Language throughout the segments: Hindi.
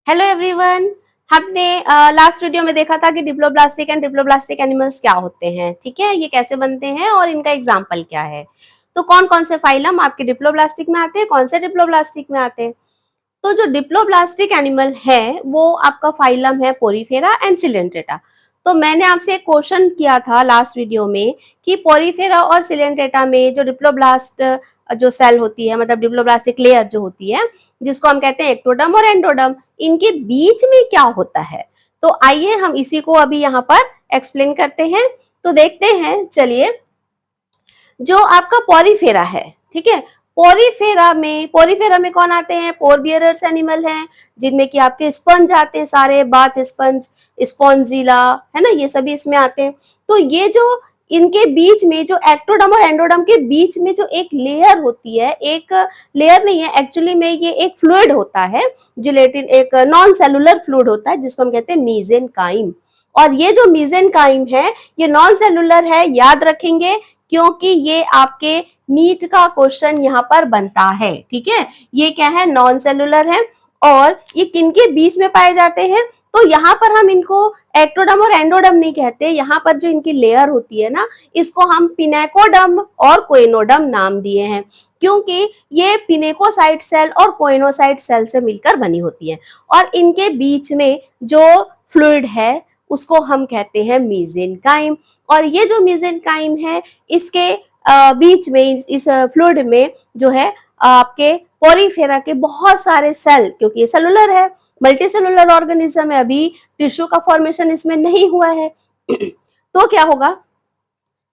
Hello everyone. हमने लास्ट वीडियो में देखा था कि डिप्लोब्लास्टिक एंड डिप्लोब्लास्टिक एनिमल्स क्या होते हैं, ठीक है, ये कैसे बनते हैं और इनका एग्जाम्पल क्या है। तो कौन कौन से फाइलम आपके डिप्लोब्लास्टिक में आते हैं, कौन से डिप्लोब्लास्टिक में आते हैं। तो जो डिप्लोब्लास्टिक एनिमल है वो आपका फाइलम है पोरीफेरा एंड सिलेंट्रेटा। तो मैंने आपसे एक क्वेश्चन किया था लास्ट वीडियो में कि पोरीफेरा और सिलेंट्रेटा में जो डिप्लोब्लास्ट जो सेल होती है, मतलब डिप्लोब्लास्टिक लेयर जो होती है, जिसको हम कहते हैं एक्टोडर्म और एंडोडर्म, इनके बीच में क्या होता है। तो आइए हम इसी को अभी यहाँ पर एक्सप्लेन करते हैं। तो देखते हैं, चलिए। जो आपका पोरीफेरा है, ठीक है, पोरीफेरा में कौन आते हैं, पोर बियरर्स एनिमल हैं, जिनमें कि आपके स्पंज आते हैं, सारे बाथ स्पंज, स्पॉन्जिला, है ना, ये सभी इसमें आते हैं। तो ये जो इनके बीच में जो एक्टोडर्म और एंडोडर्म के बीच में जो एक लेयर होती है, एक लेयर नहीं है एक्चुअली में, ये एक फ्लूइड होता है, जिलेटिन, एक नॉन सेलुलर फ्लूइड होता है जिसको हम कहते हैं मीजेनकाइम। और ये जो मीजेनकाइम है ये नॉन सेलुलर है, याद रखेंगे, क्योंकि ये आपके नीट का क्वेश्चन यहाँ पर बनता है, ठीक है। ये क्या है, नॉन सेलुलर है। और ये किनके बीच में पाए जाते हैं, तो यहाँ पर हम इनको एक्टोडर्म और एंडोडर्म नहीं कहते, यहाँ पर जो इनकी लेयर होती है ना, इसको हम पिनेकोडर्म और कोइनोडर्म नाम दिए हैं, क्योंकि ये पिनेकोसाइट सेल और कोइनोसाइट सेल से मिलकर बनी होती है। और इनके बीच में जो फ्लूइड है उसको हम कहते हैं मीजेनकाइम। और ये जो मीजेनकाइम है, इसके बीच में, इस फ्लूइड में जो है आपके पोरीफेरा के बहुत सारे सेल, क्योंकि ये सेलुलर है, मल्टी सेलुलर ऑर्गेनिज्म है, अभी टिश्यू का फॉर्मेशन इसमें नहीं हुआ है तो क्या होगा,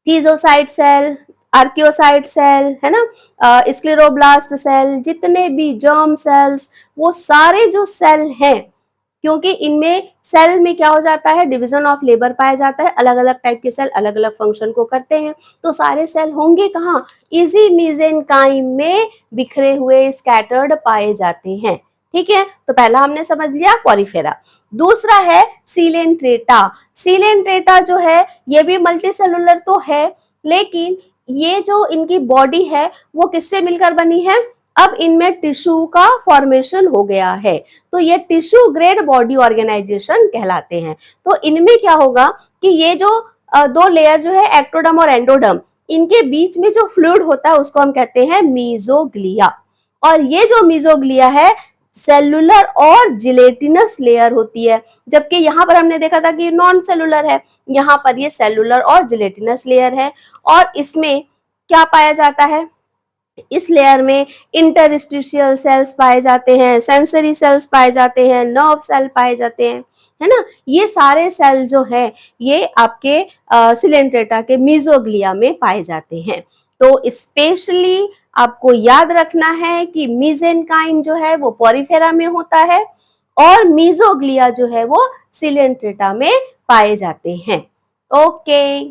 थीजोसाइट सेल, आर्कियोसाइट सेल, है ना, स्क्लेरोब्लास्ट सेल, जितने भी जर्म सेल्स, वो सारे जो सेल हैं, क्योंकि इनमें सेल में क्या हो जाता है, डिवीजन ऑफ लेबर पाया जाता है, अलग अलग टाइप के सेल अलग अलग फंक्शन को करते हैं। तो सारे सेल होंगे कहाँ, इसी मीजेनकाइम में बिखरे हुए, स्कैटर्ड पाए जाते हैं, ठीक है। तो पहला हमने समझ लिया पोरीफेरा। दूसरा है सिलेंट्रेटा। सिलेंट्रेटा जो है ये भी मल्टी सेलुलर तो है, लेकिन ये जो इनकी बॉडी है वो किससे मिलकर बनी है, अब इनमें टिश्यू का फॉर्मेशन हो गया है, तो ये टिश्यू ग्रेड बॉडी ऑर्गेनाइजेशन कहलाते हैं। तो इनमें क्या होगा कि ये जो दो लेयर जो है एक्टोडर्म और एंडोडर्म, इनके बीच में जो फ्लूइड होता है उसको हम कहते हैं मीजोग्लिया। और ये जो मीजोग्लिया है सेलुलर और जिलेटिनस लेयर होती है, जबकि यहाँ पर हमने देखा था कि नॉन सेलुलर है, यहाँ पर ये सेलुलर और जिलेटिनस लेयर है। और इसमें क्या पाया जाता है, इस लेयर में इंटरस्टिशियल सेल्स पाए जाते हैं, सेंसरी सेल्स पाए जाते हैं, नर्व सेल पाए जाते हैं, है ना। ये सारे सेल जो है ये आपके सिलेंट्रेटा के मीजोग्लिया में पाए जाते हैं। तो स्पेशली आपको याद रखना है कि मीजेनकाइम जो है वो पोरीफेरा में होता है और मीजोग्लिया जो है वो सिलेंट्रेटा में पाए जाते हैं। ओके।